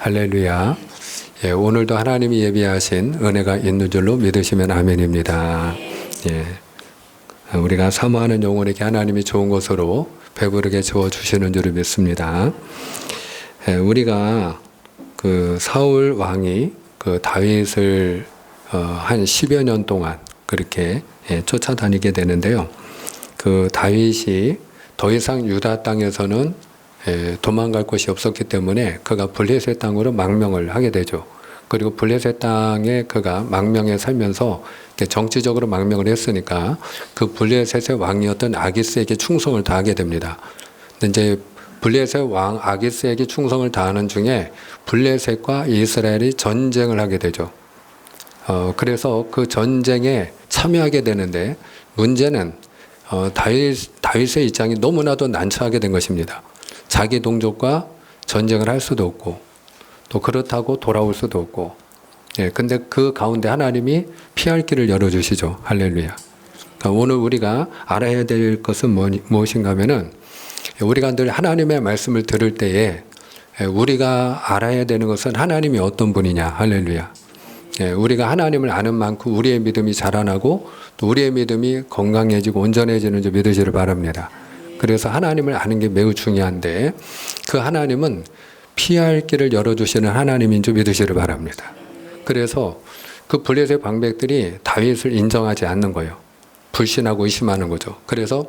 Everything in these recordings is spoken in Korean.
할렐루야. 예, 오늘도 하나님이 예비하신 은혜가 있는 줄로 믿으시면 아멘입니다. 예, 우리가 사모하는 영혼에게 하나님이 좋은 것으로 배부르게 주어주시는 줄을 믿습니다. 예, 우리가 그 사울 왕이 그 다윗을 한 10여 년 동안 그렇게 쫓아다니게 되는데요. 그 다윗이 더 이상 유다 땅에서는 도망갈 곳이 없었기 때문에 그가 블레셋 땅으로 망명을 하게 되죠. 그리고 블레셋 땅에 그가 망명해 살면서 정치적으로 망명을 했으니까 그 블레셋의 왕이었던 아기스에게 충성을 다하게 됩니다. 근데 이제 블레셋 왕 아기스에게 충성을 다하는 중에 블레셋과 이스라엘이 전쟁을 하게 되죠. 그래서 그 전쟁에 참여하게 되는데 문제는 다윗의 입장이 너무나도 난처하게 된 것입니다. 자기 동족과 전쟁을 할 수도 없고 또 그렇다고 돌아올 수도 없고, 근데 그 가운데 하나님이 피할 길을 열어주시죠. 할렐루야. 그러니까 오늘 우리가 알아야 될 것은 무엇인가 하면은 우리가 늘 하나님의 말씀을 들을 때에 우리가 알아야 되는 것은 하나님이 어떤 분이냐. 할렐루야. 우리가 하나님을 아는 만큼 우리의 믿음이 자라나고 또 우리의 믿음이 건강해지고 온전해지는 줄 믿으시길 바랍니다. 그래서 하나님을 아는 게 매우 중요한데 그 하나님은 피할 길을 열어주시는 하나님인 줄 믿으시길 바랍니다. 그래서 그 블레셋 방백들이 다윗을 인정하지 않는 거예요. 불신하고 의심하는 거죠. 그래서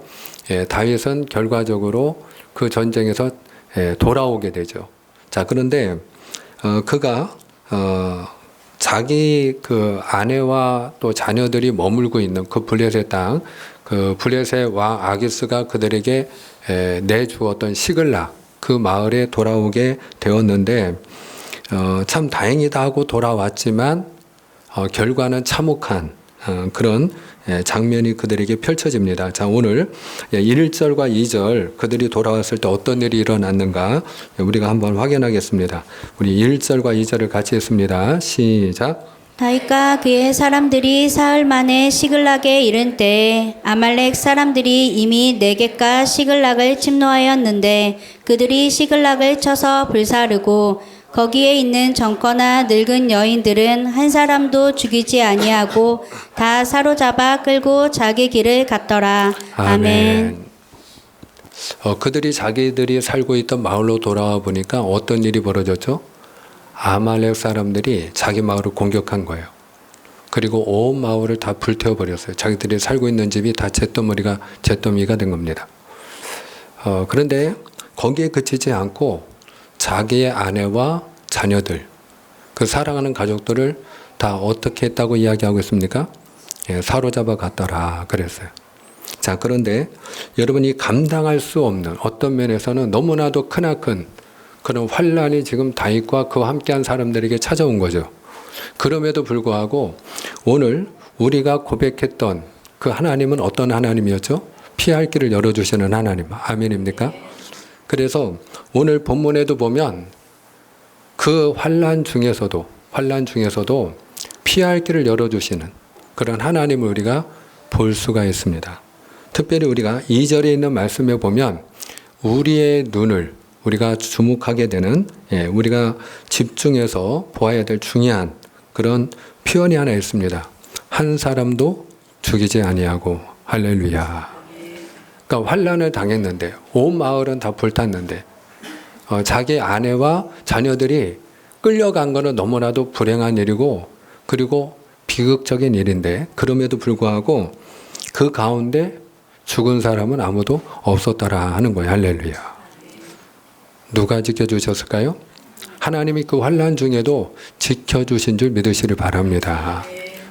다윗은 결과적으로 그 전쟁에서 돌아오게 되죠. 자, 그런데 그가 자기 그 아내와 또 자녀들이 머물고 있는 그 블레셋 땅, 그 블레셋 왕 아기스가 그들에게 내주었던 시글락 그 마을에 돌아오게 되었는데 참 다행이다 하고 돌아왔지만 결과는 참혹한 그런 장면이 그들에게 펼쳐집니다. 자, 오늘 1절과 2절 그들이 돌아왔을 때 어떤 일이 일어났는가 우리가 한번 확인하겠습니다. 우리 1절과 2절을 같이 했습니다. 시작. 다윗과 그의 사람들이 사흘 만에 시글락에 이른 때에 아말렉 사람들이 이미 네겝과 시글락을 침노하였는데 그들이 시글락을 쳐서 불사르고 거기에 있는 젊거나 늙은 여인들은 한 사람도 죽이지 아니하고 다 사로잡아 끌고 자기 길을 갔더라. 아멘. 그들이 자기들이 살고 있던 마을로 돌아와 보니까 어떤 일이 벌어졌죠? 아말렉 사람들이 자기 마을을 공격한 거예요. 그리고 온 마을을 다 불태워버렸어요. 자기들이 살고 있는 집이 다 잿더미가 된 겁니다. 그런데 거기에 그치지 않고 자기의 아내와 자녀들, 그 사랑하는 가족들을 다 어떻게 했다고 이야기하고 있습니까? 사로잡아 갔더라 그랬어요. 자, 그런데 여러분이 감당할 수 없는 어떤 면에서는 너무나도 크나큰 그런 환란이 지금 다윗과 그와 함께한 사람들에게 찾아온 거죠. 그럼에도 불구하고 오늘 우리가 고백했던 그 하나님은 어떤 하나님이었죠? 피할 길을 열어주시는 하나님. 아멘입니까? 그래서 오늘 본문에도 보면 그 환란 중에서도 피할 길을 열어주시는 그런 하나님을 우리가 볼 수가 있습니다. 특별히 우리가 2절에 있는 말씀에 보면 우리의 눈을 우리가 주목하게 되는, 우리가 집중해서 보아야 될 중요한 그런 표현이 하나 있습니다. 한 사람도 죽이지 아니하고. 할렐루야. 그러니까 환란을 당했는데 온 마을은 다 불탔는데 자기 아내와 자녀들이 끌려간 거는 너무나도 불행한 일이고 그리고 비극적인 일인데 그럼에도 불구하고 그 가운데 죽은 사람은 아무도 없었더라 하는 거예요. 할렐루야. 누가 지켜주셨을까요? 하나님이 그 환란 중에도 지켜주신 줄 믿으시길 바랍니다.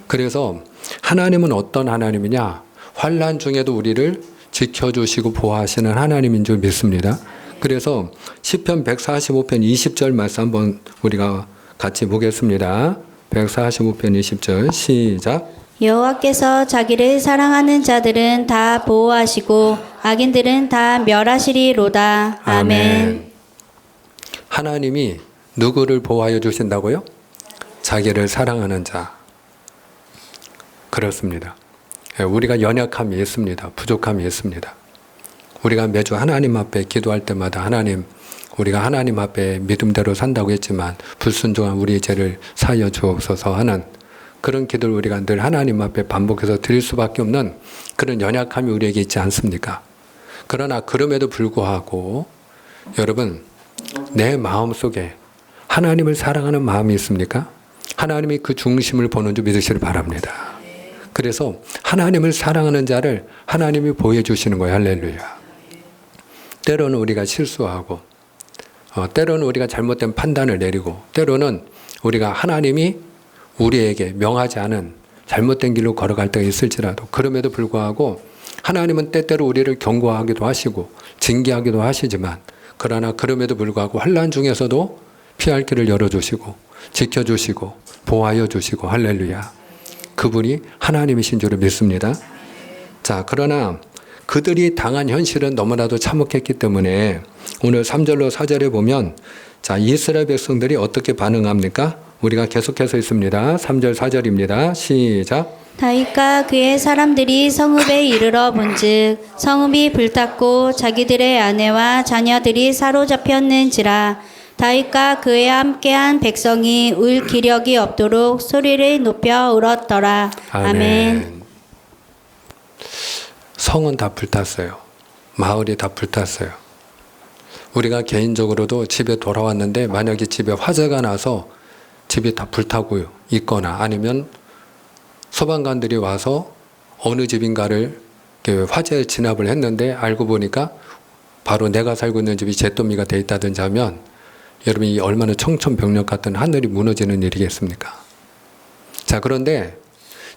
그래서 하나님은 어떤 하나님이냐? 환란 중에도 우리를 지켜주시고 보호하시는 하나님인 줄 믿습니다. 그래서 시편 145편 20절 말씀 한번 우리가 같이 보겠습니다. 145편 20절 시작. 여호와께서 자기를 사랑하는 자들은 다 보호하시고 악인들은 다 멸하시리로다. 아멘. 하나님이 누구를 보호하여 주신다고요? 자기를 사랑하는 자. 그렇습니다. 우리가 연약함이 있습니다. 부족함이 있습니다. 우리가 매주 하나님 앞에 기도할 때마다 하나님, 우리가 하나님 앞에 믿음대로 산다고 했지만 불순종한 우리의 죄를 사하여 주옵소서 하는 그런 기도를 우리가 늘 하나님 앞에 반복해서 드릴 수밖에 없는 그런 연약함이 우리에게 있지 않습니까? 그러나 그럼에도 불구하고 여러분, 내 마음속에 하나님을 사랑하는 마음이 있습니까? 하나님이 그 중심을 보는 줄 믿으시길 바랍니다. 그래서 하나님을 사랑하는 자를 하나님이 보여주시는 거예요. 할렐루야. 때로는 우리가 실수하고 때로는 우리가 잘못된 판단을 내리고 때로는 우리가 하나님이 우리에게 명하지 않은 잘못된 길로 걸어갈 때가 있을지라도 그럼에도 불구하고 하나님은 때때로 우리를 경고하기도 하시고 징계하기도 하시지만 그러나 그럼에도 불구하고 환난 중에서도 피할 길을 열어주시고 지켜주시고 보호하여 주시고 할렐루야. 그분이 하나님이신 줄을 믿습니다. 자, 그러나 그들이 당한 현실은 너무나도 참혹했기 때문에 오늘 3절로 4절에 보면 자, 이스라엘 백성들이 어떻게 반응합니까? 우리가 계속해서 있습니다. 3절 4절입니다. 시작. 다윗과 그의 사람들이 성읍에 이르러 본즉 성읍이 불탔고 자기들의 아내와 자녀들이 사로잡혔는지라. 다윗과 그에 함께한 백성이 울 기력이 없도록 소리를 높여 울었더라. 아멘. 성은 다 불탔어요. 마을이 다 불탔어요. 우리가 개인적으로도 집에 돌아왔는데 만약에 집에 화재가 나서 집이 다 불타고 있거나 아니면 소방관들이 와서 어느 집인가를 화재 진압을 했는데 알고 보니까 바로 내가 살고 있는 집이 잿더미가 돼 있다든지 하면 여러분이 얼마나 청천벽력 같은 하늘이 무너지는 일이겠습니까? 자, 그런데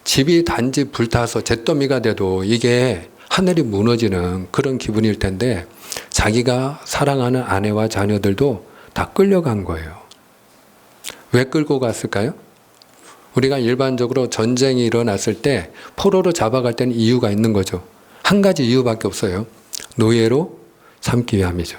집이 단지 불타서 잿더미가 돼도 이게 하늘이 무너지는 그런 기분일 텐데 자기가 사랑하는 아내와 자녀들도 다 끌려간 거예요. 왜 끌고 갔을까요? 우리가 일반적으로 전쟁이 일어났을 때 포로로 잡아갈 때는 이유가 있는 거죠. 한 가지 이유밖에 없어요. 노예로 삼기 위함이죠.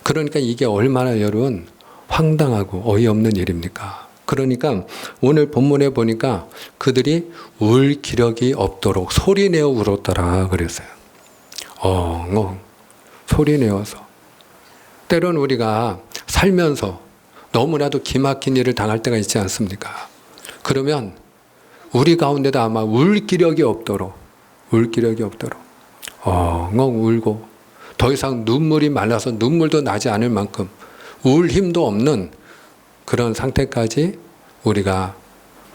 그러니까 이게 얼마나 여러분 황당하고 어이없는 일입니까? 그러니까 오늘 본문에 보니까 그들이 울 기력이 없도록 소리내어 울었더라 그랬어요. 소리내어서. 때론 우리가 살면서 너무나도 기막힌 일을 당할 때가 있지 않습니까? 그러면 우리 가운데도 아마 울 기력이 없도록 울고 더 이상 눈물이 말라서 눈물도 나지 않을 만큼 울 힘도 없는 그런 상태까지 우리가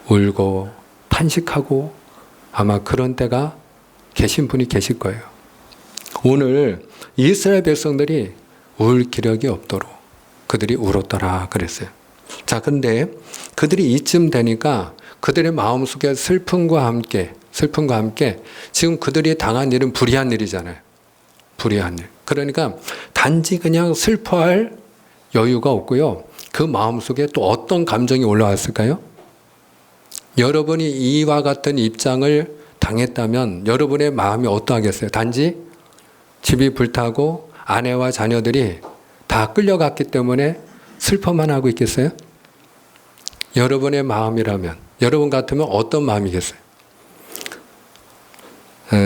울고 탄식하고 아마 그런 때가 계신 분이 계실 거예요. 오늘 이스라엘 백성들이 울 기력이 없도록 그들이 울었더라 그랬어요. 자, 근데 그들이 이쯤 되니까 그들의 마음속에 슬픔과 함께 지금 그들이 당한 일은 불의한 일이잖아요. 불의한 일. 그러니까 단지 그냥 슬퍼할 여유가 없고요. 그 마음속에 또 어떤 감정이 올라왔을까요? 여러분이 이와 같은 입장을 당했다면 여러분의 마음이 어떠하겠어요? 단지 집이 불타고 아내와 자녀들이 다 끌려갔기 때문에 슬퍼만 하고 있겠어요? 여러분의 마음이라면, 여러분 같으면 어떤 마음이겠어요?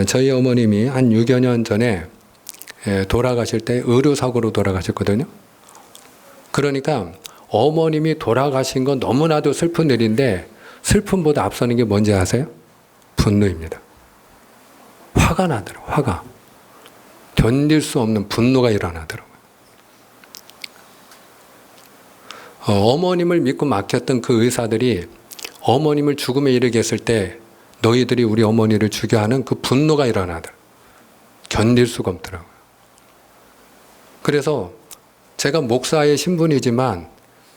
저희 어머님이 한 6여 년 전에 돌아가실 때 의료사고로 돌아가셨거든요. 그러니까 어머님이 돌아가신 건 너무나도 슬픈 일인데 슬픔보다 앞서는 게 뭔지 아세요? 분노입니다. 화가 나더라고요. 화가. 견딜 수 없는 분노가 일어나더라고요. 어머님을 믿고 맡겼던 그 의사들이 어머님을 죽음에 이르게 했을 때 너희들이 우리 어머니를 죽여 하는 그 분노가 일어나더라고요. 견딜 수가 없더라고요. 그래서 제가 목사의 신분이지만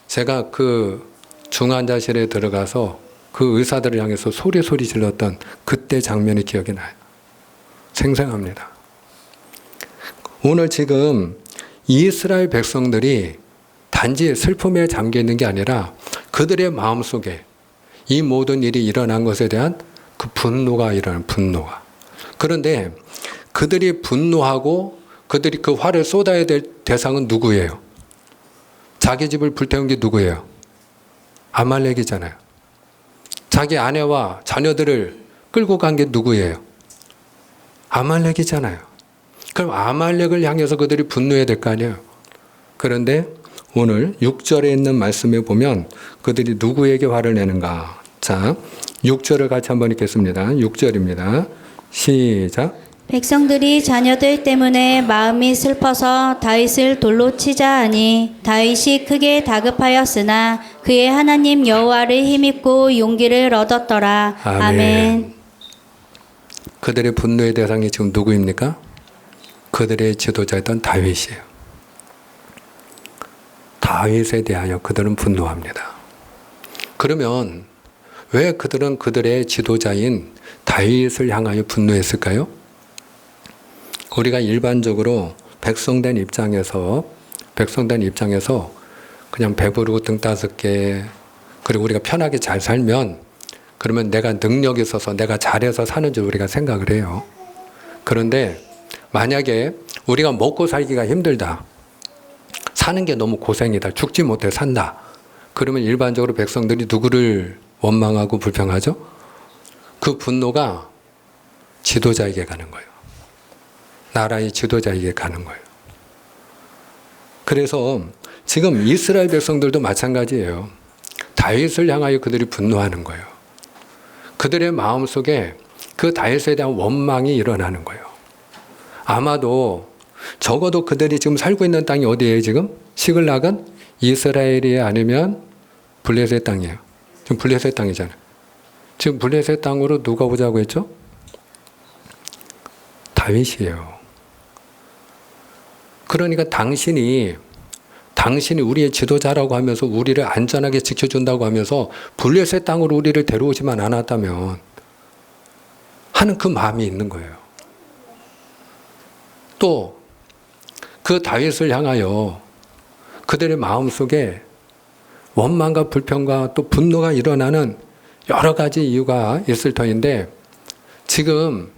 제가 그 중환자실에 들어가서 그 의사들을 향해서 소리 질렀던 그때 장면이 기억이 나요. 생생합니다. 오늘 지금 이스라엘 백성들이 단지 슬픔에 잠겨 있는 게 아니라 그들의 마음속에 이 모든 일이 일어난 것에 대한 그 분노가 일어나는 분노가. 그런데 그들이 분노하고 그들이 그 화를 쏟아야 될 대상은 누구예요? 자기 집을 불태운 게 누구예요? 아말렉이잖아요. 자기 아내와 자녀들을 끌고 간 게 누구예요? 아말렉이잖아요. 그럼 아말렉을 향해서 그들이 분노해야 될 거 아니에요? 그런데 오늘 6절에 있는 말씀에 보면 그들이 누구에게 화를 내는가? 자, 6절을 같이 한번 읽겠습니다. 6절입니다. 시작. 백성들이 자녀들 때문에 마음이 슬퍼서 다윗을 돌로 치자 하니 다윗이 크게 다급하였으나 그의 하나님 여호와를 힘입고 용기를 얻었더라. 아멘. 그들의 분노의 대상이 지금 누구입니까? 그들의 지도자였던 다윗이에요. 다윗에 대하여 그들은 분노합니다. 그러면 왜 그들은 그들의 지도자인 다윗을 향하여 분노했을까요? 우리가 일반적으로 백성된 입장에서 그냥 배부르고 등 따숩게 그리고 우리가 편하게 잘 살면 그러면 내가 능력이 있어서 내가 잘해서 사는 줄 우리가 생각을 해요. 그런데 만약에 우리가 먹고 살기가 힘들다. 사는 게 너무 고생이다. 죽지 못해 산다. 그러면 일반적으로 백성들이 누구를 원망하고 불평하죠? 그 분노가 지도자에게 가는 거예요. 나라의 지도자에게 가는 거예요. 그래서 지금 이스라엘 백성들도 마찬가지예요. 다윗을 향하여 그들이 분노하는 거예요. 그들의 마음속에 그 다윗에 대한 원망이 일어나는 거예요. 아마도 적어도 그들이 지금 살고 있는 땅이 어디예요 지금? 시글락은 이스라엘이 아니면 블레셋 땅이에요. 지금 블레셋 땅이잖아요. 지금 블레셋 땅으로 누가 오자고 했죠? 다윗이에요. 그러니까 당신이 우리의 지도자라고 하면서 우리를 안전하게 지켜준다고 하면서 블레셋 땅으로 우리를 데려오지만 않았다면 하는 그 마음이 있는 거예요. 또 그 다윗을 향하여 그들의 마음속에 원망과 불평과 또 분노가 일어나는 여러 가지 이유가 있을 터인데 지금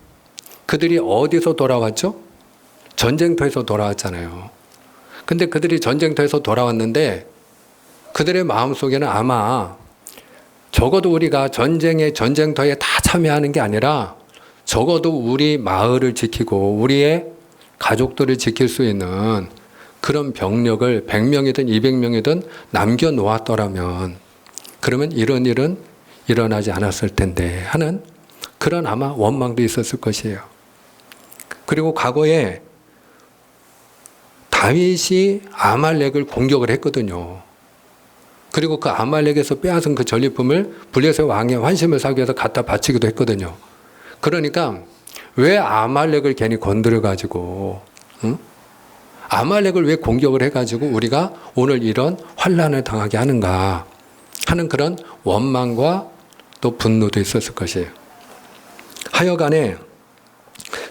그들이 어디서 돌아왔죠? 전쟁터에서 돌아왔잖아요. 근데 그들이 전쟁터에서 돌아왔는데 그들의 마음속에는 아마 적어도 우리가 전쟁터에 다 참여하는 게 아니라 적어도 우리 마을을 지키고 우리의 가족들을 지킬 수 있는 그런 병력을 100명이든 200명이든 남겨놓았더라면 그러면 이런 일은 일어나지 않았을 텐데 하는 그런 아마 원망도 있었을 것이에요. 그리고 과거에 다윗이 아말렉을 공격을 했거든요. 그리고 그 아말렉에서 빼앗은 그 전리품을 블레셋 왕의 환심을 사기 위해서 갖다 바치기도 했거든요. 그러니까 왜 아말렉을 괜히 건드려가지고 아말렉을 왜 공격을 해가지고 우리가 오늘 이런 환난을 당하게 하는가 하는 그런 원망과 또 분노도 있었을 것이에요. 하여간에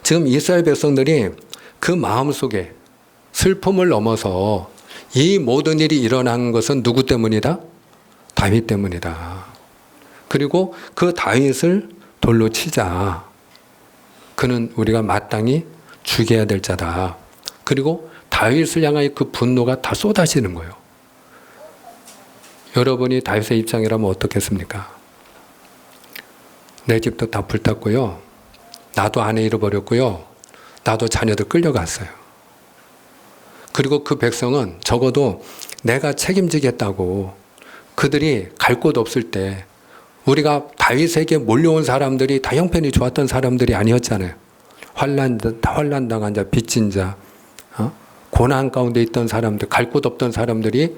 지금 이스라엘 백성들이 그 마음속에 슬픔을 넘어서 이 모든 일이 일어난 것은 누구 때문이다? 다윗 때문이다. 그리고 그 다윗을 돌로 치자. 그는 우리가 마땅히 죽여야 될 자다. 그리고 다윗을 향하여 그 분노가 다 쏟아지는 거예요. 여러분이 다윗의 입장이라면 어떻겠습니까? 내 집도 다 불탔고요. 나도 아내 잃어버렸고요. 나도 자녀들 끌려갔어요. 그리고 그 백성은 적어도 내가 책임지겠다고 그들이 갈 곳 없을 때 우리가 다윗에게 몰려온 사람들이 다 형편이 좋았던 사람들이 아니었잖아요. 환난당한 자, 빚진 자, 고난 가운데 있던 사람들, 갈 곳 없던 사람들이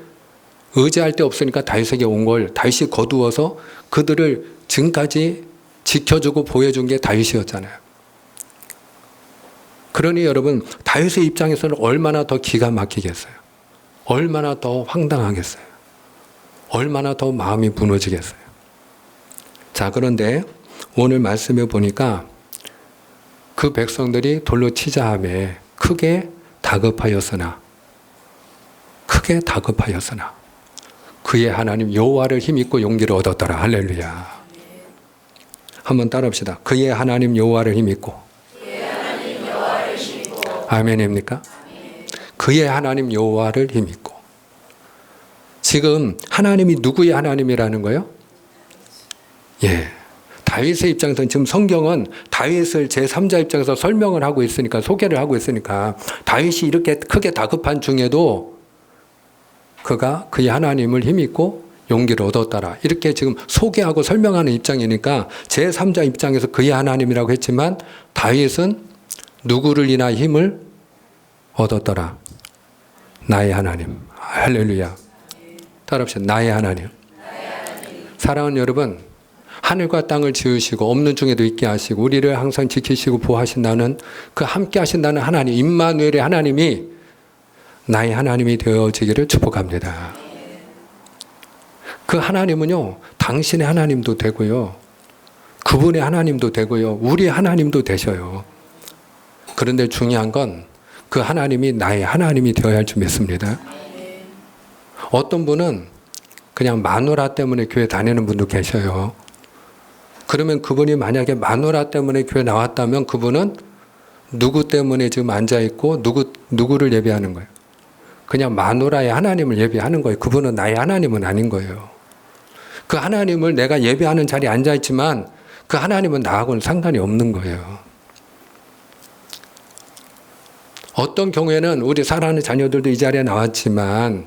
의지할 데 없으니까 다윗에게 온 걸 다윗이 거두어서 그들을 지금까지 지켜주고 보여준 게 다윗이었잖아요. 그러니 여러분 다윗의 입장에서는 얼마나 더 기가 막히겠어요. 얼마나 더 황당하겠어요. 얼마나 더 마음이 무너지겠어요. 자, 그런데 오늘 말씀에 보니까 그 백성들이 돌로 치자 하매 크게 다급하였으나 그의 하나님 여호와를 힘입고 용기를 얻었더라. 할렐루야. 한번 따라합시다. 그의 하나님 여호와를 힘입고. 아멘입니까? 그의 하나님 여호와를 힘입고. 지금 하나님이 누구의 하나님이라는 거예요? 예. 다윗의 입장에서는 지금 성경은 다윗을 제3자 입장에서 설명을 하고 있으니까 소개를 하고 있으니까 다윗이 이렇게 크게 다급한 중에도 그가 그의 하나님을 힘입고 용기를 얻었더라. 이렇게 지금 소개하고 설명하는 입장이니까 제3자 입장에서 그의 하나님이라고 했지만 다윗은 누구를 인하여 힘을 얻었더라. 나의 하나님. 할렐루야. 따라합시다. 나의 하나님. 사랑하는 여러분, 하늘과 땅을 지으시고 없는 중에도 있게 하시고 우리를 항상 지키시고 보호하신다는 그 함께 하신다는 하나님, 임마누엘의 하나님이 나의 하나님이 되어지기를 축복합니다. 그 하나님은요, 당신의 하나님도 되고요, 그분의 하나님도 되고요, 우리 하나님도 되셔요. 그런데 중요한 건 그 하나님이 나의 하나님이 되어야 할 줄 믿습니다. 어떤 분은 그냥 마누라 때문에 교회 다니는 분도 계셔요. 그러면 그분이 만약에 마누라 때문에 교회 나왔다면 그분은 누구 때문에 지금 앉아있고 누구를 예배하는 거예요? 그냥 마누라의 하나님을 예배하는 거예요. 그분은 나의 하나님은 아닌 거예요. 그 하나님을 내가 예배하는 자리에 앉아있지만 그 하나님은 나하고는 상관이 없는 거예요. 어떤 경우에는 우리 사랑하는 자녀들도 이 자리에 나왔지만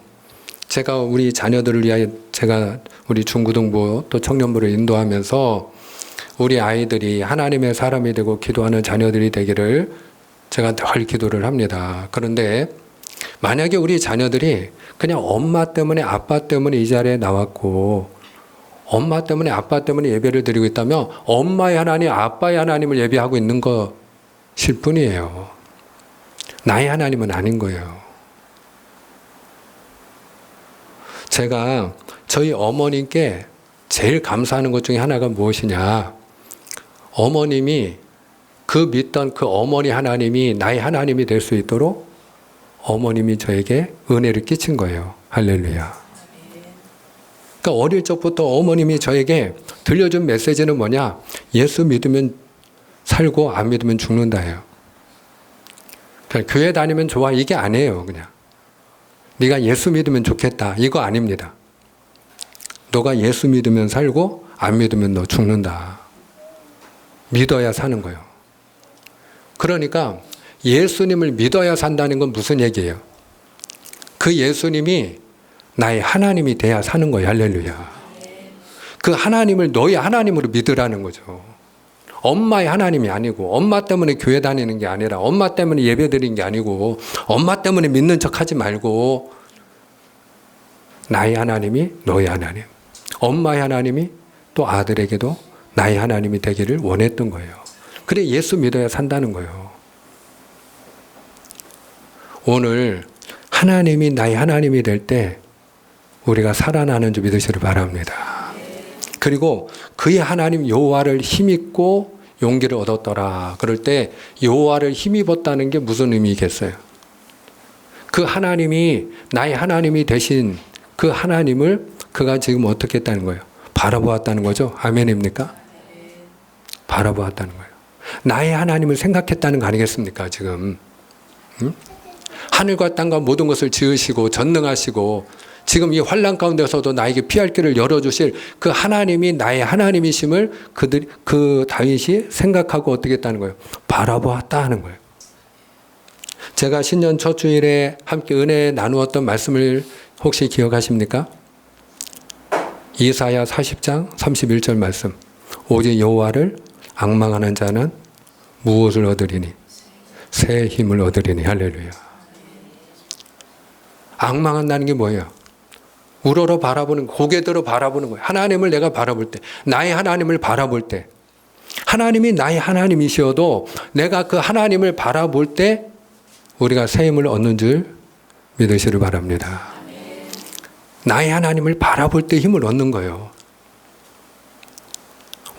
제가 우리 자녀들을 위하여 제가 우리 중고등부 또 청년부를 인도하면서 우리 아이들이 하나님의 사람이 되고 기도하는 자녀들이 되기를 제가 늘 기도를 합니다. 그런데 만약에 우리 자녀들이 그냥 엄마 때문에 아빠 때문에 이 자리에 나왔고 엄마 때문에 아빠 때문에 예배를 드리고 있다면 엄마의 하나님, 아빠의 하나님을 예배하고 있는 것일 뿐이에요. 나의 하나님은 아닌 거예요. 제가 저희 어머님께 제일 감사하는 것 중에 하나가 무엇이냐. 어머님이 그 믿던 그 어머니 하나님이 나의 하나님이 될 수 있도록 어머님이 저에게 은혜를 끼친 거예요. 할렐루야. 그러니까 어릴 적부터 어머님이 저에게 들려준 메시지는 뭐냐. 예수 믿으면 살고 안 믿으면 죽는다예요. 그러니까 교회 다니면 좋아 이게 아니에요. 그냥 네가 예수 믿으면 좋겠다 이거 아닙니다. 너가 예수 믿으면 살고 안 믿으면 너 죽는다. 믿어야 사는 거예요. 그러니까 예수님을 믿어야 산다는 건 무슨 얘기예요? 그 예수님이 나의 하나님이 돼야 사는 거예요. 할렐루야. 그 하나님을 너의 하나님으로 믿으라는 거죠. 엄마의 하나님이 아니고 엄마 때문에 교회 다니는 게 아니라 엄마 때문에 예배 드리는 게 아니고 엄마 때문에 믿는 척 하지 말고 나의 하나님이 너의 하나님, 엄마의 하나님이 또 아들에게도 나의 하나님이 되기를 원했던 거예요. 그래 예수 믿어야 산다는 거예요. 오늘 하나님이 나의 하나님이 될 때 우리가 살아나는 줄 믿으시길 바랍니다. 그리고 그의 하나님 여호와를 힘입고 용기를 얻었더라. 그럴 때 여호와를 힘입었다는 게 무슨 의미겠어요? 그 하나님이 나의 하나님이 되신 그 하나님을 그가 지금 어떻게 했다는 거예요? 바라보았다는 거죠. 아멘입니까? 바라보았다는 거예요. 나의 하나님을 생각했다는 거 아니겠습니까? 지금 하늘과 땅과 모든 것을 지으시고 전능하시고 지금 이 환난 가운데서도 나에게 피할 길을 열어주실 그 하나님이 나의 하나님이심을 그 다윗이 생각하고 어떻게 했다는 거예요? 바라보았다 하는 거예요. 제가 신년 첫 주일에 함께 은혜 나누었던 말씀을 혹시 기억하십니까? 이사야 40장 31절 말씀. 오직 여호와를 앙망하는 자는 무엇을 얻으리니? 새 힘을 얻으리니. 할렐루야. 앙망한다는 게 뭐예요? 우러러 바라보는, 고개 들어 바라보는 거예요. 하나님을 내가 바라볼 때, 나의 하나님을 바라볼 때, 하나님이 나의 하나님이시어도 내가 그 하나님을 바라볼 때 우리가 새 힘을 얻는 줄 믿으시길 바랍니다. 나의 하나님을 바라볼 때 힘을 얻는 거예요.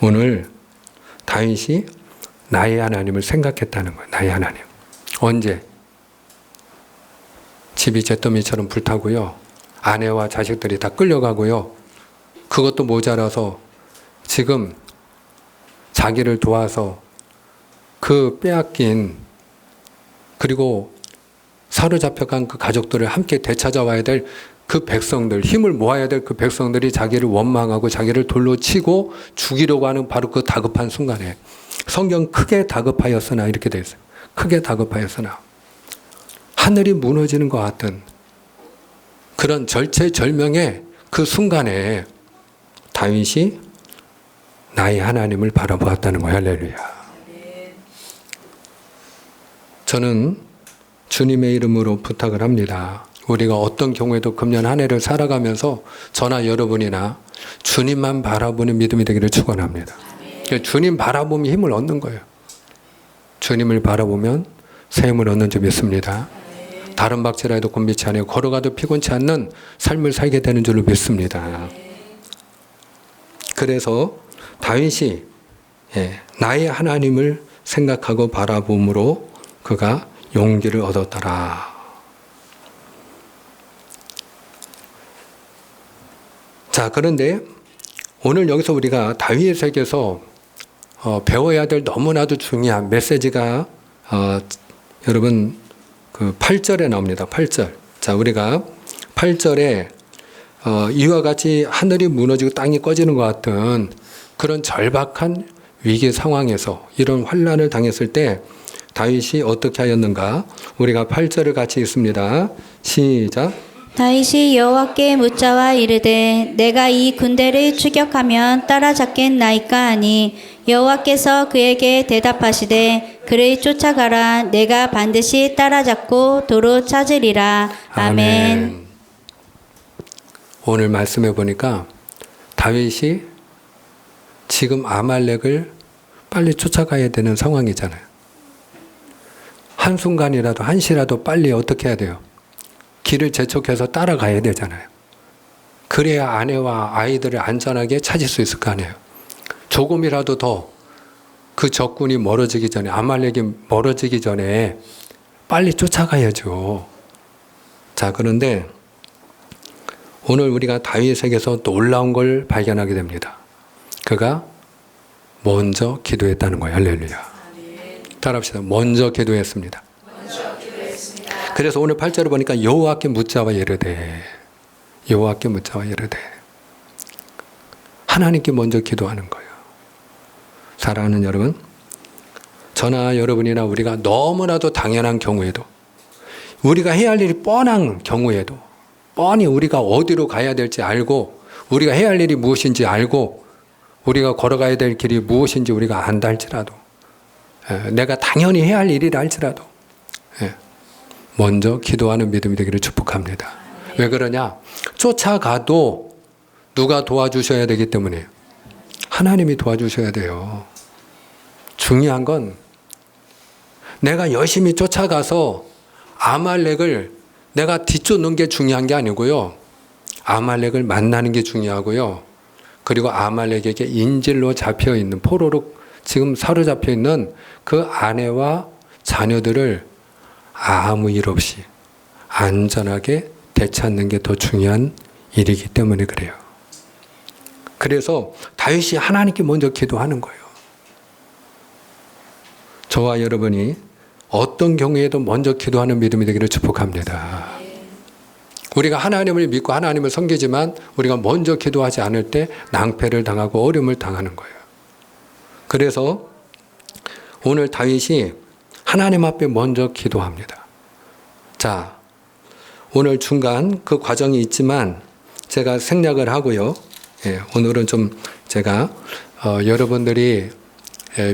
오늘 다윗이 나의 하나님을 생각했다는 거예요. 나의 하나님. 언제? 집이 잿더미처럼 불타고요. 아내와 자식들이 다 끌려가고요. 그것도 모자라서 지금 자기를 도와서 그 빼앗긴 그리고 사로잡혀간 그 가족들을 함께 되찾아와야 될 그 백성들, 힘을 모아야 될 그 백성들이 자기를 원망하고 자기를 돌로 치고 죽이려고 하는 바로 그 다급한 순간에 성경 크게 다급하였으나 이렇게 되어 있어요. 크게 다급하였으나 하늘이 무너지는 것 같은 그런 절체절명의 그 순간에 다윗이 나의 하나님을 바라보았다는 거예요. 할렐루야. 저는 주님의 이름으로 부탁을 합니다. 우리가 어떤 경우에도 금년 한 해를 살아가면서 저나 여러분이나 주님만 바라보는 믿음이 되기를 축원합니다. 주님 바라보면 힘을 얻는 거예요. 주님을 바라보면 새 힘을 얻는 줄 믿습니다. 다른 박질라 해도 곤비치 않아요. 걸어가도 피곤치 않는 삶을 살게 되는 줄로 믿습니다. 그래서 다윗이 나의 하나님을 생각하고 바라봄으로 그가 용기를 얻었더라. 자, 그런데 오늘 여기서 우리가 다윗에게서 배워야 될 너무나도 중요한 메시지가 여러분 그 8절에 나옵니다. 8절. 자, 우리가 8절에 이와 같이 하늘이 무너지고 땅이 꺼지는 것 같은 그런 절박한 위기 상황에서 이런 환난을 당했을 때 다윗이 어떻게 하였는가? 우리가 8절을 같이 읽습니다. 시작. 다윗이 여호와께 묻자와 이르되 내가 이 군대를 추격하면 따라잡겠나이까 하니 여호와께서 그에게 대답하시되 그를 쫓아가라. 내가 반드시 따라잡고 도로 찾으리라. 아멘. 오늘 말씀해 보니까 다윗이 지금 아말렉을 빨리 쫓아가야 되는 상황이잖아요. 한순간이라도 한시라도 빨리 어떻게 해야 돼요? 길을 재촉해서 따라가야 되잖아요. 그래야 아내와 아이들을 안전하게 찾을 수 있을 거 아니에요. 조금이라도 더 그 적군이 멀어지기 전에, 아말렉이 멀어지기 전에 빨리 쫓아가야죠. 자, 그런데 오늘 우리가 다윗에게서 놀라운 걸 발견하게 됩니다. 그가 먼저 기도했다는 거예요. 할렐루야. 따라합시다. 먼저 기도했습니다. 그래서 오늘 8절을 보니까 여호와께 묻자와 이르되, 여호와께 묻자와 이르되, 하나님께 먼저 기도하는 거예요. 사랑하는 여러분, 저나 여러분이나 우리가 너무나도 당연한 경우에도, 우리가 해야 할 일이 뻔한 경우에도, 뻔히 우리가 어디로 가야 될지 알고, 우리가 해야 할 일이 무엇인지 알고, 우리가 걸어가야 될 길이 무엇인지 우리가 안다 할지라도, 내가 당연히 해야 할 일이라 할지라도 먼저 기도하는 믿음이 되기를 축복합니다. 왜 그러냐? 쫓아가도 누가 도와주셔야 되기 때문에 하나님이 도와주셔야 돼요. 중요한 건 내가 열심히 쫓아가서 아말렉을 내가 뒤쫓는 게 중요한 게 아니고요. 아말렉을 만나는 게 중요하고요. 그리고 아말렉에게 인질로 잡혀있는, 포로로 지금 사로잡혀 있는 그 아내와 자녀들을 아무 일 없이 안전하게 되찾는 게 더 중요한 일이기 때문에 그래요. 그래서 다윗이 하나님께 먼저 기도하는 거예요. 저와 여러분이 어떤 경우에도 먼저 기도하는 믿음이 되기를 축복합니다. 우리가 하나님을 믿고 하나님을 섬기지만 우리가 먼저 기도하지 않을 때 낭패를 당하고 어려움을 당하는 거예요. 그래서 오늘 다윗이 하나님 앞에 먼저 기도합니다. 자, 오늘 중간 그 과정이 있지만 제가 생략을 하고요. 오늘은 좀 제가 여러분들이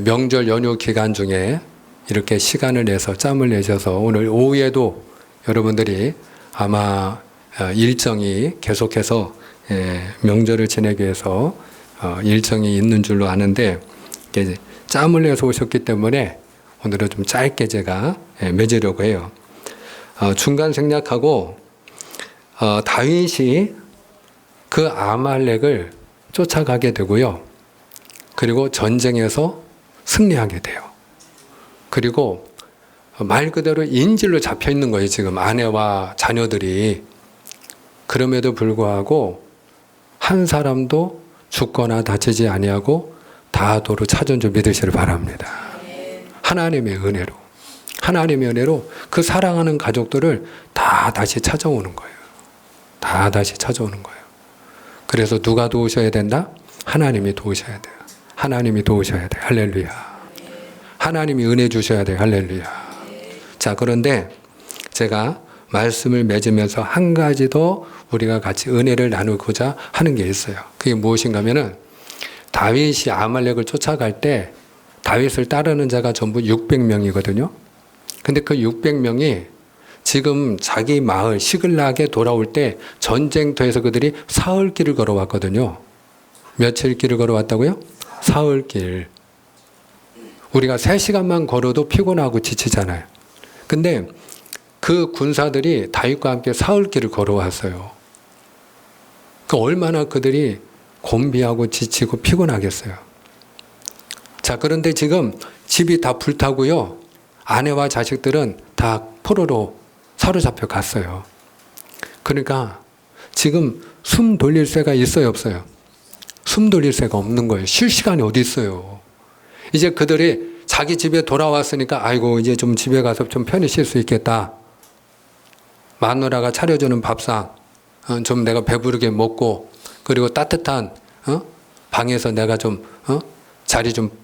명절 연휴 기간 중에 이렇게 시간을 내서 짬을 내셔서 오늘 오후에도 여러분들이 아마 일정이 계속해서 명절을 지내기 위해서 일정이 있는 줄로 아는데 짬을 내서 오셨기 때문에 오늘은 좀 짧게 제가 맺으려고 해요. 중간 생략하고 다윗이 그 아말렉을 쫓아가게 되고요. 그리고 전쟁에서 승리하게 돼요. 그리고 말 그대로 인질로 잡혀 있는 거예요. 지금 아내와 자녀들이. 그럼에도 불구하고 한 사람도 죽거나 다치지 아니하고 다 도로 찾은 줄 믿으시길 바랍니다. 하나님의 은혜로, 하나님의 은혜로 그 사랑하는 가족들을 다 다시 찾아오는 거예요. 다 다시 찾아오는 거예요. 그래서 누가 도우셔야 된다? 하나님이 도우셔야 돼요. 하나님이 도우셔야 돼요. 할렐루야. 하나님이 은혜 주셔야 돼요. 할렐루야. 자, 그런데 제가 말씀을 맺으면서 한 가지 더 우리가 같이 은혜를 나누고자 하는 게 있어요. 그게 무엇인가 하면은 다윗이 아말렉을 쫓아갈 때 다윗을 따르는 자가 전부 600명이거든요. 근데 그 600명이 지금 자기 마을 시글락에 돌아올 때 전쟁터에서 그들이 사흘길을 걸어왔거든요. 며칠 길을 걸어왔다고요? 사흘길. 우리가 3시간만 걸어도 피곤하고 지치잖아요. 근데 그 군사들이 다윗과 함께 사흘길을 걸어왔어요. 그 얼마나 그들이 곤비하고 지치고 피곤하겠어요. 자, 그런데 지금 집이 다 불타고요. 아내와 자식들은 다 포로로 사로잡혀 갔어요. 그러니까 지금 숨 돌릴 새가 있어요, 없어요? 숨 돌릴 새가 없는 거예요. 쉴 시간이 어디 있어요. 이제 그들이 자기 집에 돌아왔으니까 아이고 이제 좀 집에 가서 좀 편히 쉴 수 있겠다. 마누라가 차려주는 밥상 좀 내가 배부르게 먹고 그리고 따뜻한 방에서 내가 좀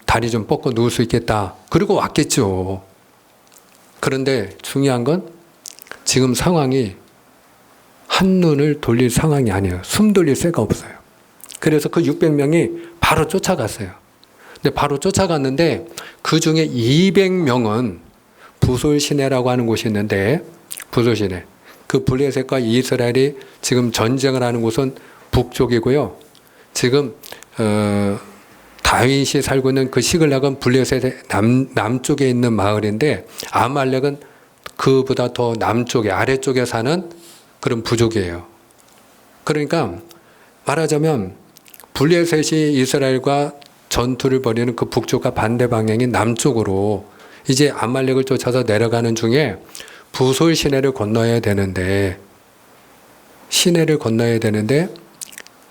다리 좀 뻗고 누울 수 있겠다. 그리고 왔겠죠. 그런데 중요한 건 지금 상황이 한눈을 돌릴 상황이 아니에요. 숨 돌릴 새가 없어요. 그래서 그 600명이 바로 쫓아갔어요. 근데 바로 쫓아갔는데 그 중에 200명은 부솔시내라고 하는 곳이 있는데 부솔시내. 그 블레셋과 이스라엘이 지금 전쟁을 하는 곳은 북쪽이고요. 지금 다윗이 살고 있는 그 시글락은 블레셋의 남쪽에 있는 마을인데 아말렉은 그보다 더 남쪽에 아래쪽에 사는 그런 부족이에요. 그러니까 말하자면 블레셋이 이스라엘과 전투를 벌이는 그 북쪽과 반대 방향인 남쪽으로 이제 아말렉을 쫓아서 내려가는 중에 부솔 시내를 건너야 되는데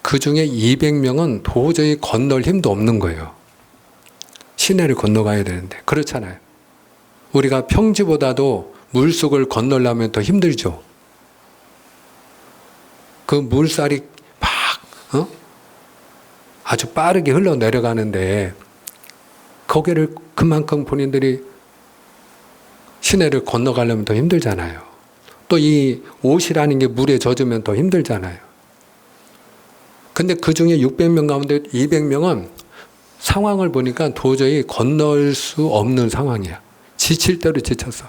그 중에 200명은 도저히 건널 힘도 없는 거예요. 시내를 건너가야 되는데 그렇잖아요. 우리가 평지보다도 물속을 건너려면 더 힘들죠. 그 물살이 막 아주 빠르게 흘러내려가는데 거기를 그만큼 본인들이 시내를 건너가려면 더 힘들잖아요. 또 이 옷이라는 게 물에 젖으면 더 힘들잖아요. 근데 그 중에 600명 가운데 200명은 상황을 보니까 도저히 건널 수 없는 상황이야. 지칠 대로 지쳤어.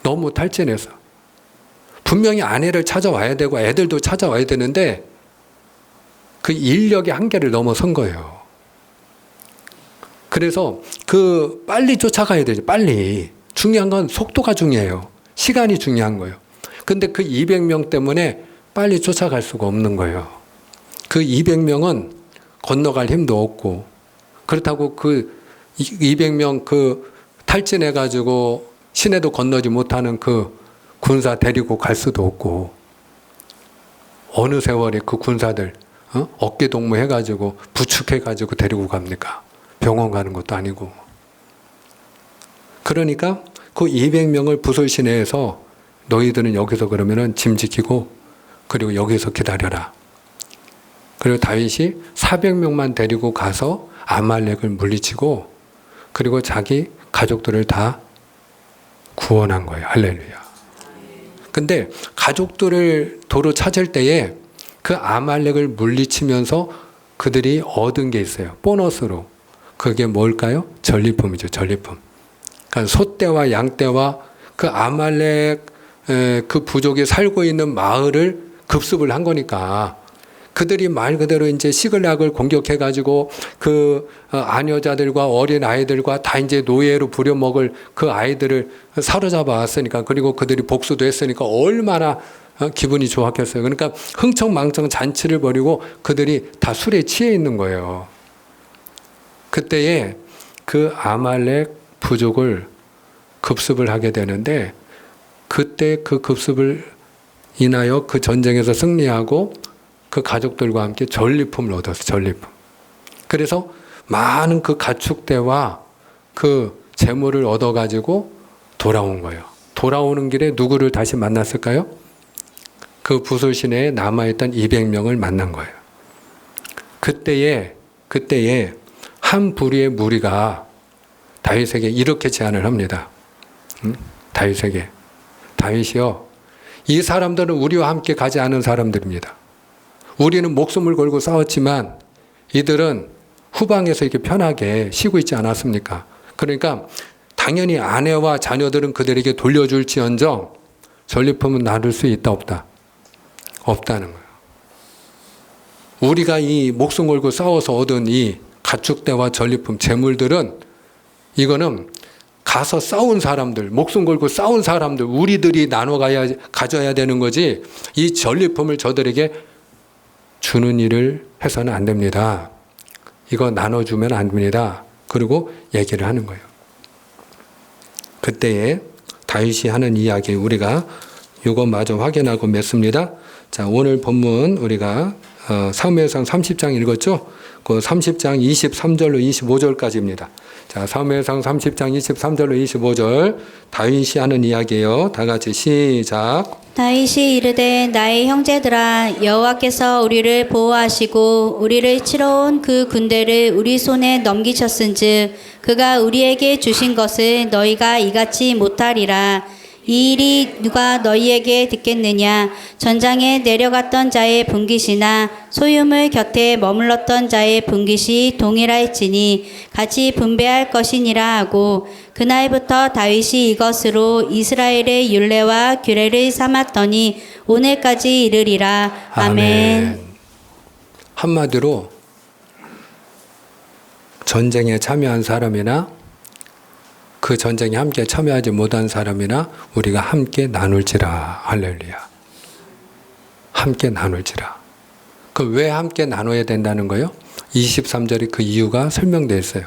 너무 탈진해서. 분명히 아내를 찾아와야 되고 애들도 찾아와야 되는데 그 인력의 한계를 넘어선 거예요. 그래서 빨리 쫓아가야 되죠. 빨리. 중요한 건 속도가 중요해요. 시간이 중요한 거예요. 근데 그 200명 때문에 빨리 쫓아갈 수가 없는 거예요. 그 200명은 건너갈 힘도 없고 그렇다고 그 200명 탈진해가지고 시내도 건너지 못하는 그 군사 데리고 갈 수도 없고 어느 세월에 그 군사들 어깨 동무해가지고 부축해가지고 데리고 갑니까? 병원 가는 것도 아니고. 그러니까 그 200명을 부솔 시내에서 너희들은 여기서 그러면은 짐 지키고 그리고 여기서 기다려라. 그리고 다윗이 400명만 데리고 가서 아말렉을 물리치고 그리고 자기 가족들을 다 구원한 거예요. 할렐루야. 근데 가족들을 도로 찾을 때에 그 아말렉을 물리치면서 그들이 얻은 게 있어요. 보너스로. 그게 뭘까요? 전리품이죠. 전리품. 그러니까 소떼와 양떼와 그 아말렉 그 부족이 살고 있는 마을을 급습을 한 거니까 그들이 말 그대로 이제 시글락을 공격해가지고 그 아녀자들과 어린 아이들과 다 이제 노예로 부려먹을 그 아이들을 사로잡아 왔으니까 그리고 그들이 복수도 했으니까 얼마나 기분이 좋았겠어요. 그러니까 흥청망청 잔치를 벌이고 그들이 다 술에 취해 있는 거예요. 그때에 그 아말렉 부족을 급습을 하게 되는데 그때 그 급습을 인하여 그 전쟁에서 승리하고 그 가족들과 함께 전리품을 얻었어요. 전리품. 그래서 많은 그 가축대와 그 재물을 얻어가지고 돌아온 거예요. 돌아오는 길에 누구를 다시 만났을까요? 그 부솔 시내에 남아있던 200명을 만난 거예요. 그때에 한 부리의 무리가 다윗에게 이렇게 제안을 합니다. 다윗에게. 다윗이요, 이 사람들은 우리와 함께 가지 않은 사람들입니다. 우리는 목숨을 걸고 싸웠지만 이들은 후방에서 이렇게 편하게 쉬고 있지 않았습니까? 그러니까 당연히 아내와 자녀들은 그들에게 돌려줄지언정 전리품은 나눌 수 있다 없다? 없다는 거예요. 우리가 이 목숨 걸고 싸워서 얻은 이 가축대와 전리품, 재물들은 이거는 가서 싸운 사람들, 목숨 걸고 싸운 사람들, 우리들이 가져야 되는 거지 이 전리품을 저들에게 주는 일을 해서는 안 됩니다. 이거 나눠주면 안 됩니다. 그리고 얘기를 하는 거예요. 그때에 다윗이 하는 이야기 우리가 이것마저 확인하고 맺습니다. 자, 오늘 본문 우리가 사무엘상 30장 읽었죠? 그 30장 23절로 25절까지입니다. 자, 사무엘상 30장 23절로 25절 다윗이 하는 이야기예요. 다 같이 시작. 다윗이 이르되 나의 형제들아 여호와께서 우리를 보호하시고 우리를 치러 온 그 군대를 우리 손에 넘기셨은즉 그가 우리에게 주신 것을 너희가 이같이 못하리라. 이 일이 누가 너희에게 듣겠느냐? 전장에 내려갔던 자의 분깃이나 소유물 곁에 머물렀던 자의 분깃이 동일할지니 같이 분배할 것이니라 하고 그날부터 다윗이 이것으로 이스라엘의 율례와 규례를 삼았더니 오늘까지 이르리라. 아멘. 한마디로 전쟁에 참여한 사람이나 그 전쟁에 함께 참여하지 못한 사람이나 우리가 함께 나눌지라. 할렐루야. 함께 나눌지라. 그 왜 함께 나눠야 된다는 거예요? 23절이 그 이유가 설명되어 있어요.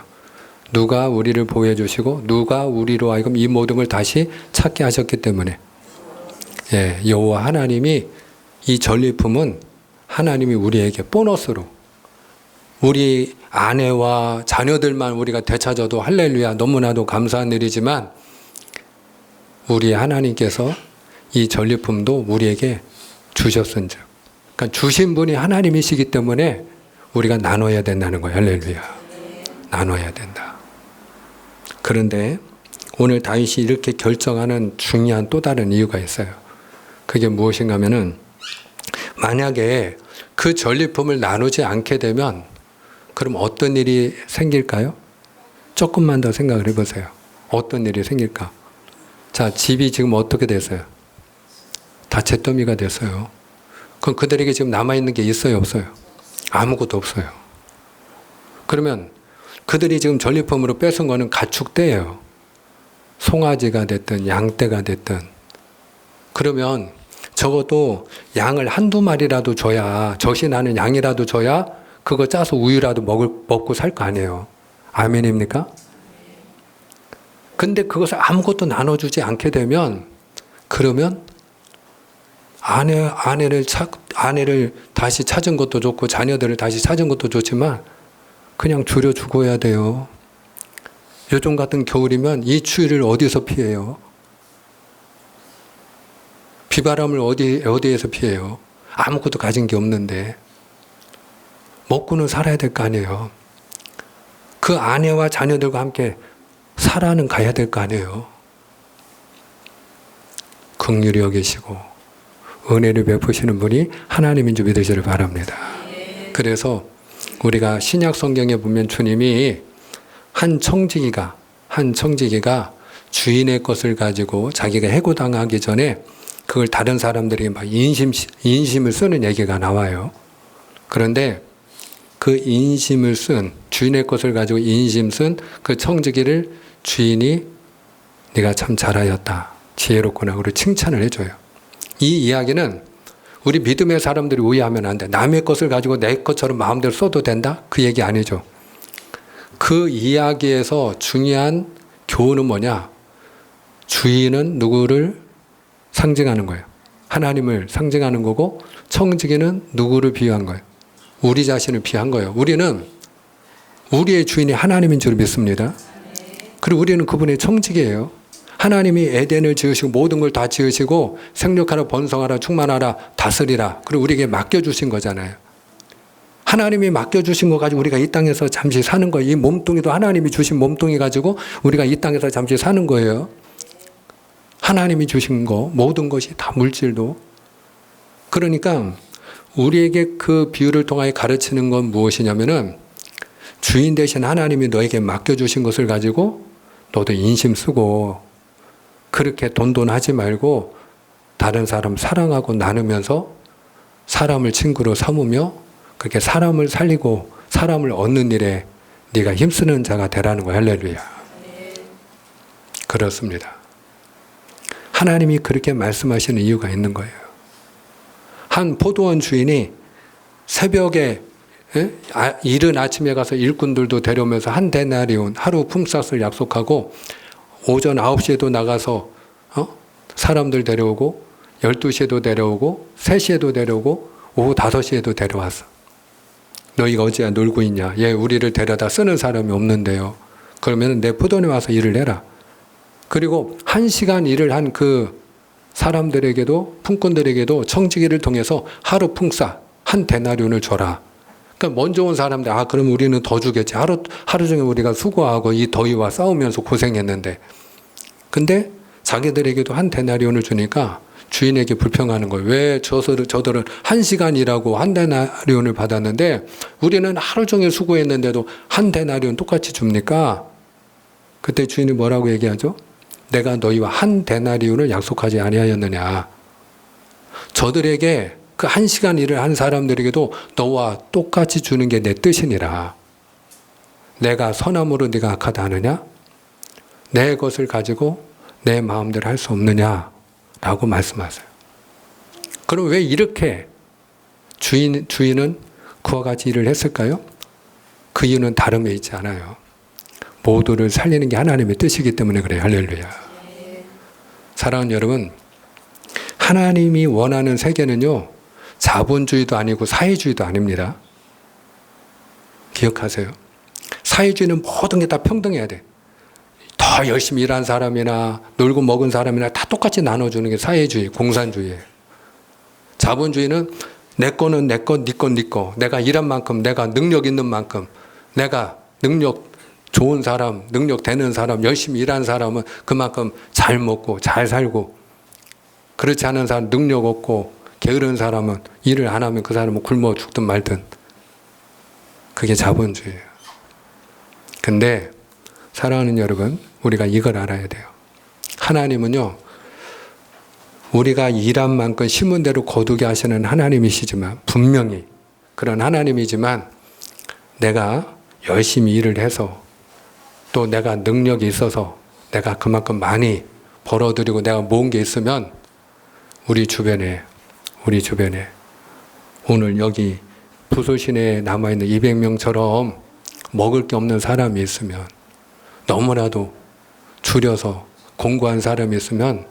누가 우리를 보호해 주시고 누가 우리로 하여금 이 모든 걸 다시 찾게 하셨기 때문에. 예, 여호와 하나님이 이 전리품은 하나님이 우리에게 보너스로 우리 아내와 자녀들만 우리가 되찾아도 할렐루야 너무나도 감사한 일이지만 우리 하나님께서 이 전리품도 우리에게 주셨은즉 그러니까 주신 분이 하나님이시기 때문에 우리가 나눠야 된다는 거예요. 할렐루야. 나눠야 된다. 그런데 오늘 다윗이 이렇게 결정하는 중요한 또 다른 이유가 있어요. 그게 무엇인가 하면은 만약에 그 전리품을 나누지 않게 되면 그럼 어떤 일이 생길까요? 조금만 더 생각을 해보세요. 어떤 일이 생길까? 자, 집이 지금 어떻게 됐어요? 다 잿더미가 됐어요. 그럼 그들에게 지금 남아있는 게 있어요, 없어요? 아무것도 없어요. 그러면 그들이 지금 전리품으로 뺏은 거는 가축대예요. 송아지가 됐든 양떼가 됐든. 그러면 적어도 양을 한두 마리라도 줘야, 젖이 나는 양이라도 줘야 그거 짜서 우유라도 먹고 살 거 아니에요. 아멘입니까? 근데 그것을 아무것도 나눠주지 않게 되면 그러면 아내를 다시 찾은 것도 좋고 자녀들을 다시 찾은 것도 좋지만 그냥 줄여 죽어야 돼요. 요즘 같은 겨울이면 이 추위를 어디서 피해요? 비바람을 어디에서 피해요? 아무것도 가진 게 없는데 먹고는 살아야 될 거 아니에요. 그 아내와 자녀들과 함께 살아는 가야 될 거 아니에요. 긍휼히 여기시고 은혜를 베푸시는 분이 하나님인 줄 믿으시길 바랍니다. 그래서 우리가 신약 성경에 보면 주님이 한 청지기가 주인의 것을 가지고 자기가 해고당하기 전에 그걸 다른 사람들이 막 인심을 쓰는 얘기가 나와요. 그런데 그 인심을 쓴 주인의 것을 가지고 인심 쓴 그 청지기를 주인이 네가 참 잘하였다. 지혜롭구나. 그리고 칭찬을 해줘요. 이 이야기는 우리 믿음의 사람들이 오해하면 안 돼. 남의 것을 가지고 내 것처럼 마음대로 써도 된다? 그 얘기 아니죠. 그 이야기에서 중요한 교훈은 뭐냐? 주인은 누구를 상징하는 거예요? 하나님을 상징하는 거고 청지기는 누구를 비유한 거예요? 우리 자신을 비유한 거예요. 우리는 우리의 주인이 하나님인 줄 믿습니다. 그리고 우리는 그분의 청지기예요. 하나님이 에덴을 지으시고 모든 걸 다 지으시고 생육하라 번성하라 충만하라 다스리라. 그리고 우리에게 맡겨주신 거잖아요. 하나님이 맡겨주신 거 가지고 우리가 이 땅에서 잠시 사는 거예요. 이 몸뚱이도 하나님이 주신 몸뚱이 가지고 우리가 이 땅에서 잠시 사는 거예요. 하나님이 주신 거 모든 것이 다 물질도. 그러니까 우리에게 그 비유를 통하여 가르치는 건 무엇이냐면은 주인 대신 하나님이 너에게 맡겨주신 것을 가지고 너도 인심 쓰고 그렇게 돈돈하지 말고 다른 사람 사랑하고 나누면서 사람을 친구로 삼으며 그렇게 사람을 살리고 사람을 얻는 일에 네가 힘쓰는 자가 되라는 거야. 할렐루야. 그렇습니다. 하나님이 그렇게 말씀하시는 이유가 있는 거예요. 한 포도원 주인이 새벽에 이른 아침에 가서 일꾼들도 데려오면서 한 데나리온 하루 품삯을 약속하고 오전 9시에도 나가서 사람들 데려오고 12시에도 데려오고 3시에도 데려오고 오후 5시에도 데려왔어. 너희가 어찌 놀고 있냐? 예, 우리를 데려다 쓰는 사람이 없는데요. 그러면 내 포도원에 와서 일을 해라. 그리고 1시간 일을 한 그 사람들에게도 품꾼들에게도 청지기를 통해서 하루 품삯 한 데나리온을 줘라. 그러니까 먼저 온 사람들 그럼 우리는 더 주겠지. 하루 종일 우리가 수고하고 이 더위와 싸우면서 고생했는데. 근데 자기들에게도 한 데나리온을 주니까 주인에게 불평하는 거예요. 왜 저들은 1시간 일하고 한 데나리온을 받았는데 우리는 하루 종일 수고했는데도 한 데나리온 똑같이 줍니까? 그때 주인이 뭐라고 얘기하죠? 내가 너희와 한 데나리온을 약속하지 아니하였느냐. 저들에게 그 1시간 일을 한 사람들에게도 너와 똑같이 주는 게 내 뜻이니라. 내가 선함으로 네가 악하다 하느냐? 내 것을 가지고 내 마음대로 할 수 없느냐라고 말씀하세요. 그럼 왜 이렇게 주인은 그와 같이 일을 했을까요? 그 이유는 다름에 있지 않아요. 모두를 살리는 게 하나님의 뜻이기 때문에 그래요. 할렐루야. 사랑하는 여러분, 하나님이 원하는 세계는요, 자본주의도 아니고 사회주의도 아닙니다. 기억하세요. 사회주의는 모든 게 다 평등해야 돼. 더 열심히 일한 사람이나 놀고 먹은 사람이나 다 똑같이 나눠주는 게 사회주의, 공산주의예요. 자본주의는 내 거는 내 거, 네 건 네 거. 내가 일한 만큼, 내가 능력 있는 만큼, 내가 능력 좋은 사람, 능력 되는 사람, 열심히 일한 사람은 그만큼 잘 먹고 잘 살고, 그렇지 않은 사람, 능력 없고 게으른 사람은 일을 안 하면 그 사람은 굶어 죽든 말든. 그게 자본주의예요. 근데 사랑하는 여러분, 우리가 이걸 알아야 돼요. 하나님은요, 우리가 일한 만큼 심은 대로 거두게 하시는 하나님이시지만, 분명히 그런 하나님이지만, 내가 열심히 일을 해서 또 내가 능력이 있어서 내가 그만큼 많이 벌어들이고 내가 모은 게 있으면 우리 주변에 오늘 여기 부소시내에 남아있는 200명처럼 먹을 게 없는 사람이 있으면, 너무나도 줄여서 공부한 사람이 있으면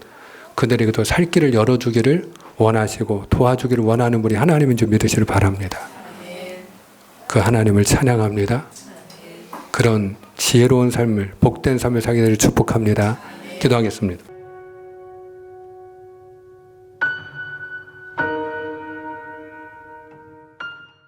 그들에게도 살 길을 열어주기를 원하시고 도와주기를 원하는 분이 하나님인 줄 믿으시길 바랍니다. 그 하나님을 찬양합니다. 그런 지혜로운 삶을, 복된 삶을 살기를 축복합니다. 기도하겠습니다.